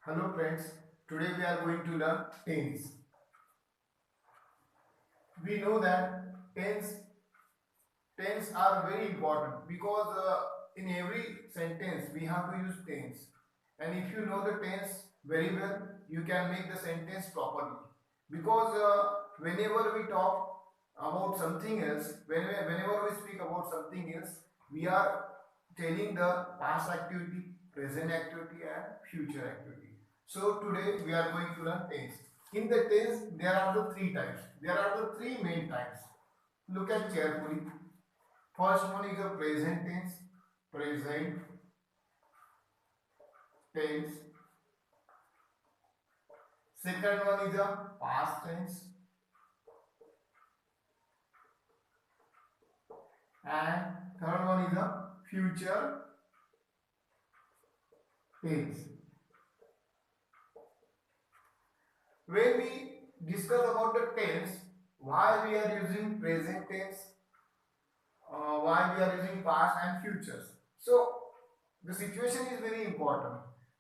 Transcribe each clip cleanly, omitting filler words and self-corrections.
Hello friends, today we are going to learn tense. We know that tense are very important because in every sentence we have to use tense. And if you know the tense very well, you can make the sentence properly. Because whenever we talk about something else, whenever we speak about something else, we are telling the past activity, present activity, and future activity. So today we are going to learn tense. In the tense, there are the three types. There are the three main types. Look at carefully. First one is the present tense. Present tense. Second one is the past tense. And third one is the future tense. When we discuss about the tense, why we are using present tense, why we are using past and futures. So the situation is very important.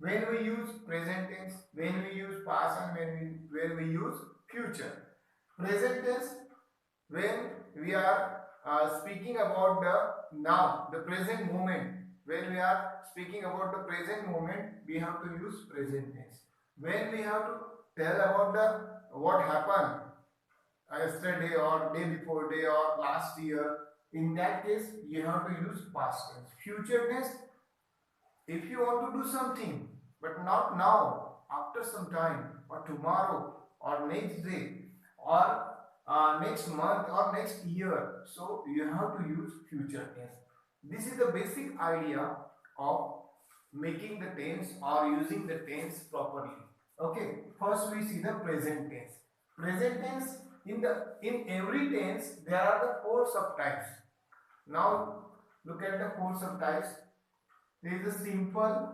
When we use present tense, when we use past, and when we use future. Present tense, when we are speaking about the now, the present moment. When we are speaking about the present moment, we have to use present tense. When we have to tell about the what happened yesterday or day before day or last year, in that case you have to use past tense. Future tense, if you want to do something but not now, after some time or tomorrow or next day or next month or next year, so you have to use future tense. This is the basic idea of making the tense or using the tense properly. Okay, first we see the present tense. Present tense, in every tense there are the four subtypes. Now look at the four subtypes. There is a simple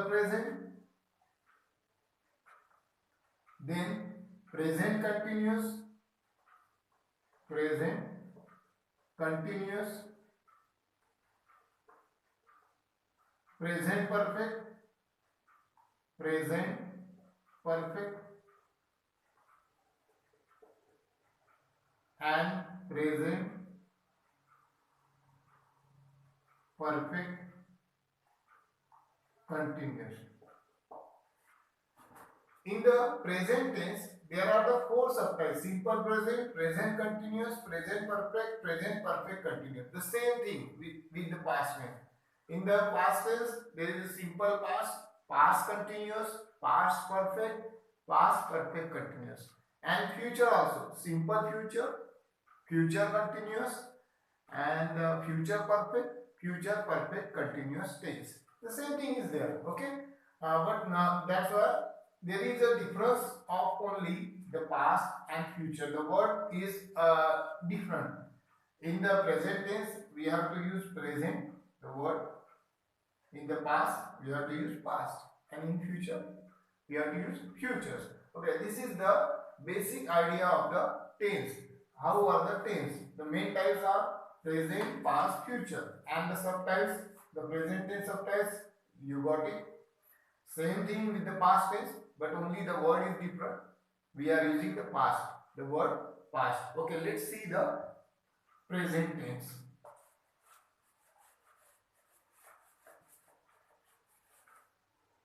present, then present continuous, present continuous, present perfect, present perfect, and present perfect continuous. In the present tense, there are the four subtypes: simple present, present continuous, present perfect, present perfect continuous. The same thing with the past tense. In the past tense, there is a simple past, past continuous, past perfect, past perfect continuous. And future also, simple future, future continuous, and future perfect continuous tense. The same thing is there, okay? But now that's why there is a difference of only the past and future. The word is different. In the present tense, we have to use present, the word. In the past, we have to use past. And in future, we have to use futures. Okay, this is the basic idea of the tense. How are the tense? The main types are present, past, future. And the subtypes, the present tense subtypes, you got it. Same thing with the past tense, but only the word is different. We are using the past, the word past. Okay, let's see the present tense.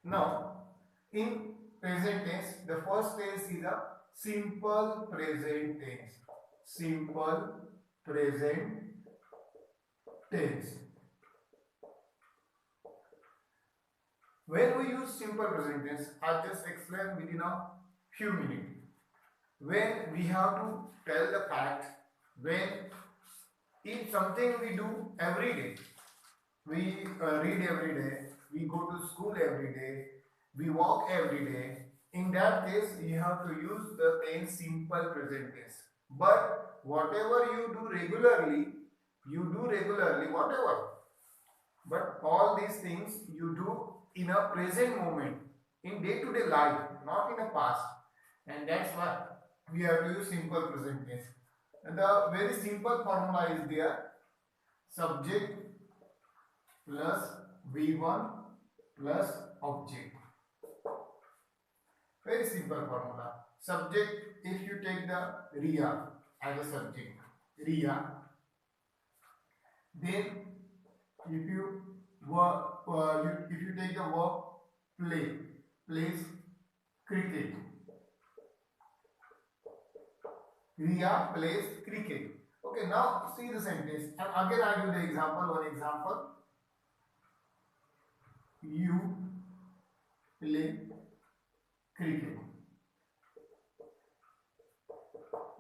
Now, in present tense, the first tense is a simple present tense. Simple present tense. When we use simple present tense, I'll just explain within a few minutes. When we have to tell the fact, when it's something we do every day, we read every day, we go to school every day, we walk every day. In that case, you have to use the tense simple present tense. But whatever you do regularly, whatever. But all these things you do in a present moment, in day-to-day life, not in a past. And that's why we have to use simple present tense. And the very simple formula is there: subject plus V1 plus object. Very simple formula. Subject, if you take the Riya as a subject, Riya, then if you if you take the verb play, plays cricket. Riya plays cricket. Okay, now see the sentence. And again I give the example, one example. You play cricket.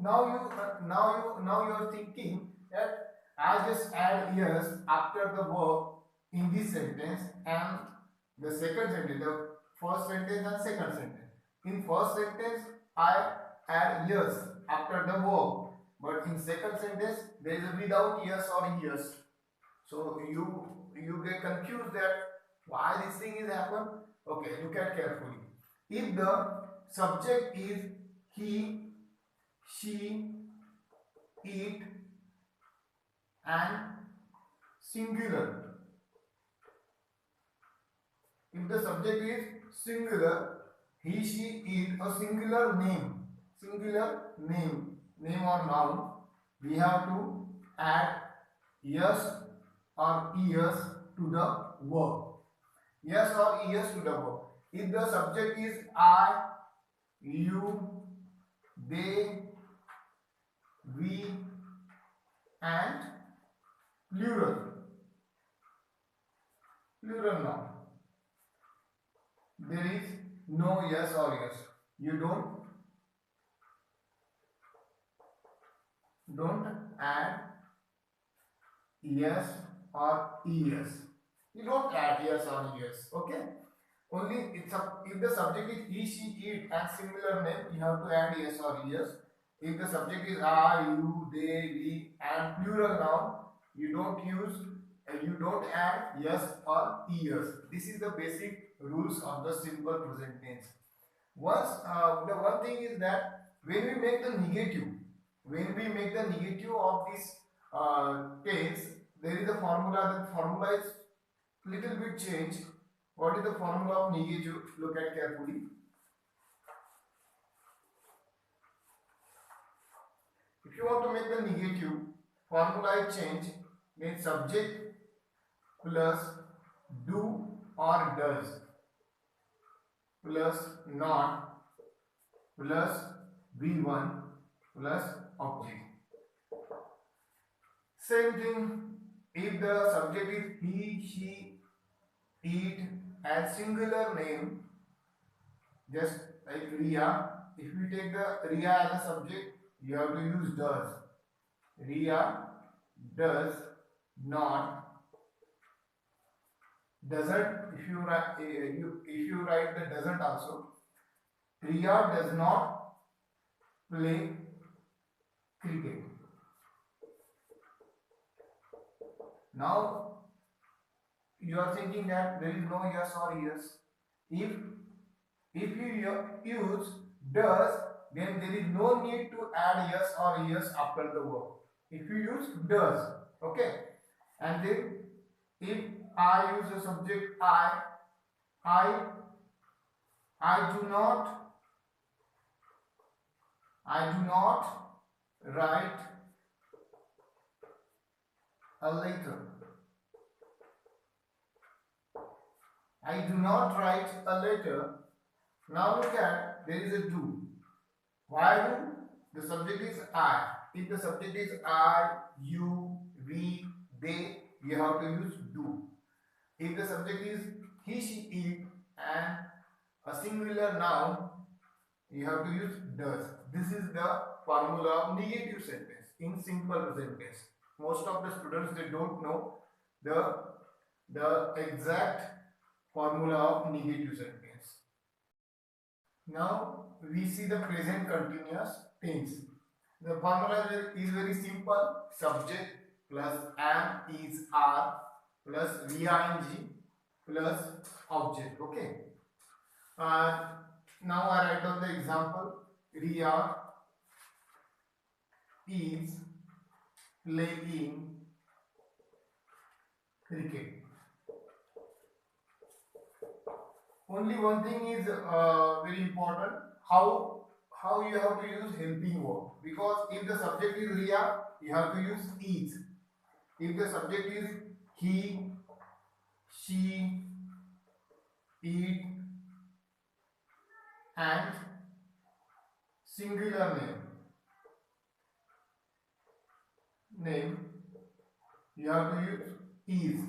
Now you are thinking that I just add yes after the verb in this sentence and the second sentence, the first sentence and second sentence. In first sentence I add yes after the verb, but in second sentence there is a without yes or yes. So you get confused that why this thing is happen. Okay, look at carefully. If the subject is he, she, it and singular. If the subject is singular, he, she, it, a singular name or noun, we have to add yes or es to the verb. Yes or es to the verb. If the subject is I, you, they, we and plural noun, there is no yes or yes. You don't add yes or es. You don't add yes or yes. Okay. Only if the subject is he, she, it and similar name, you have to add yes or yes. If the subject is I, you, they, we and plural noun, you don't add yes or es. This is the basic rules of the simple present tense. The one thing is that when we make the negative of this tense, there is a formula. The formula is little bit changed. What is the formula of negative? Look at carefully. If you want to make the negative, formula is change, means subject plus do or does plus not plus v1 plus object. Same thing if the subject is he, she, it and singular name, just like Riya. If we take the Riya as a subject, you have to use does. Riya does not, doesn't. If you write the doesn't also, Riya does not play cricket. Now you are thinking that there is no yes or yes. If you use does, then there is no need to add yes or yes after the verb. If you use does, okay, and then if I use the subject I do not write a letter. I do not write a letter. Now look at, there is a do. Why do? The subject is I. If the subject is I, you, we, they, you have to use do. If the subject is he, she, it and a singular noun, you have to use does. This is the formula of negative sentence in simple present tense. Most of the students, they don't know the exact formula of negative sentence. Now we see the present continuous tense. The formula is very simple. Subject plus am, is, are plus VING plus object. Okay. Now I write down the example. Riya is playing cricket. Only one thing is very important, how you have to use helping verb, because if the subject is Ria, you have to use is. If the subject is he, she, it, and singular name, you have to use is.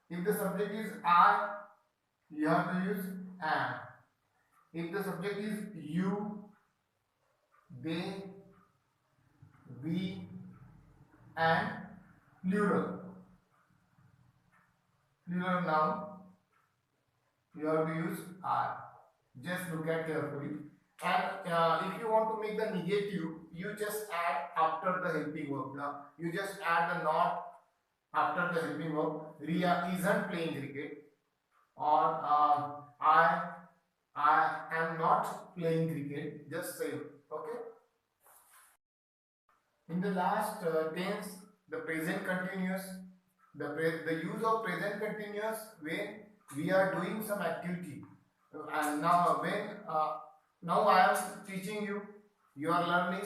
If the subject is I, you have to use am. If the subject is you, they, we, and plural, plural noun, you have to use are. Just look at carefully. And if you want to make the negative, you just add after the helping verb. Now you just add the not after the helping verb. Ria isn't playing cricket, or I am not playing cricket. Just say okay. In the last tense, the present continuous, the use of present continuous when we are doing some activity. And now when now I am teaching you, you are learning.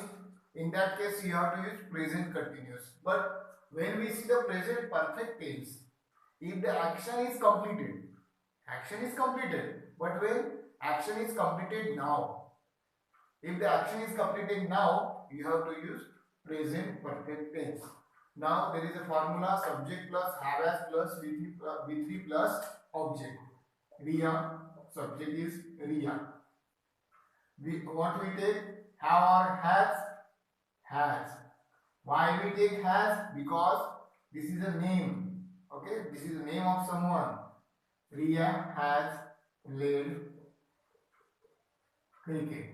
In that case, you have to use present continuous. But when we see the present perfect tense, if the action is completed. But when action is completed now, if the action is completed now, you have to use present perfect tense. Now there is a formula: subject plus have as plus V3 plus object. Ria, subject is Ria. What we take? Have or has? Has. Why we take has? Because this is a name. Okay, this is the name of someone. Ria has played cricket.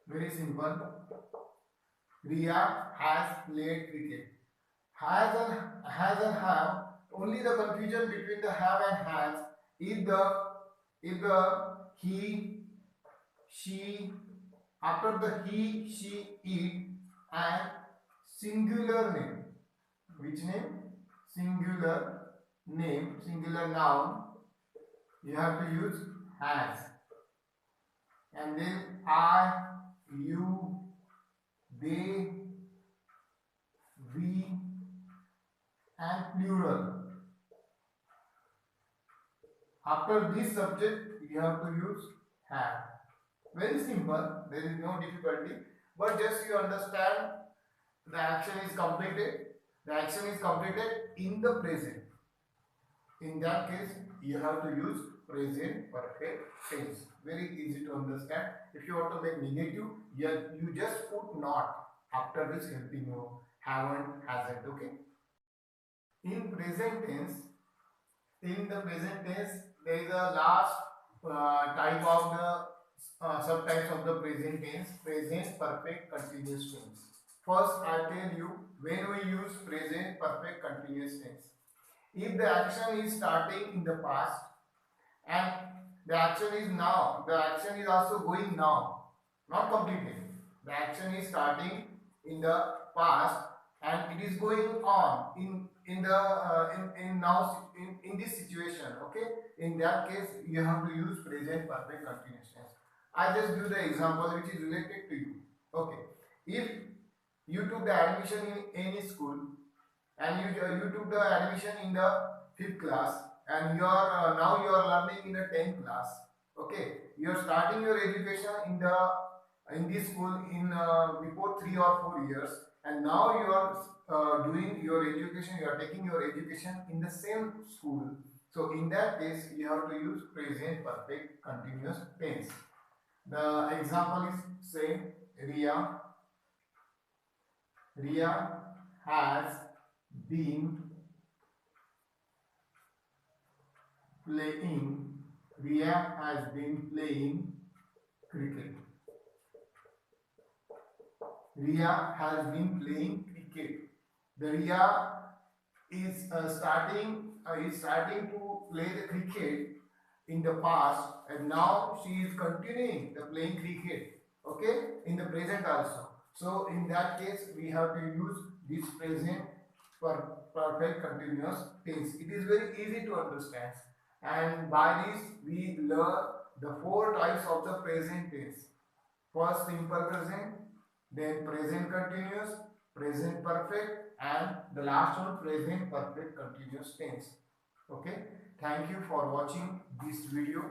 Very simple. Ria has played cricket. Has and have. Only the confusion between the have and has is the he, she, after the he, she, it, and singular name. Which name? Singular name, singular noun. You have to use has. And then I, you, they, we, and plural. After this subject, you have to use have. Very simple, there is no difficulty, but just you understand the action is completed. The action is completed in the present. In that case, you have to use present perfect tense. Very easy to understand. If you want to make negative, you just put not after this helping verb. Haven't, hasn't. Okay. In present tense, there is a last type of the subtypes of the present tense: present perfect continuous tense. First, I tell you when we use present perfect continuous tense. If the action is starting in the past and the action is now, the action is also going now, not completed. The action is starting in the past and it is going on in the in now in this situation. Okay, in that case you have to use present perfect continuous tense. I just give the example which is related to you. Okay, if you took the admission in any school and you took the admission in the 5th class and you are now you are learning in the 10th class. Okay, you are starting your education in this school in before 3 or 4 years, and now you are doing your education, you are taking your education in the same school. So in that case you have to use present perfect continuous tense. The example is same. Ria has been playing. Ria has been playing cricket. Ria has been playing cricket. The Ria is starting to play the cricket in the past, and now she is continuing the playing cricket. Okay, in the present also. So in that case, we have to use this present perfect continuous tense. It is very easy to understand. And by this we learn the four types of the present tense. First simple present, then present continuous, present perfect, and the last one present perfect continuous tense. Okay, thank you for watching this video.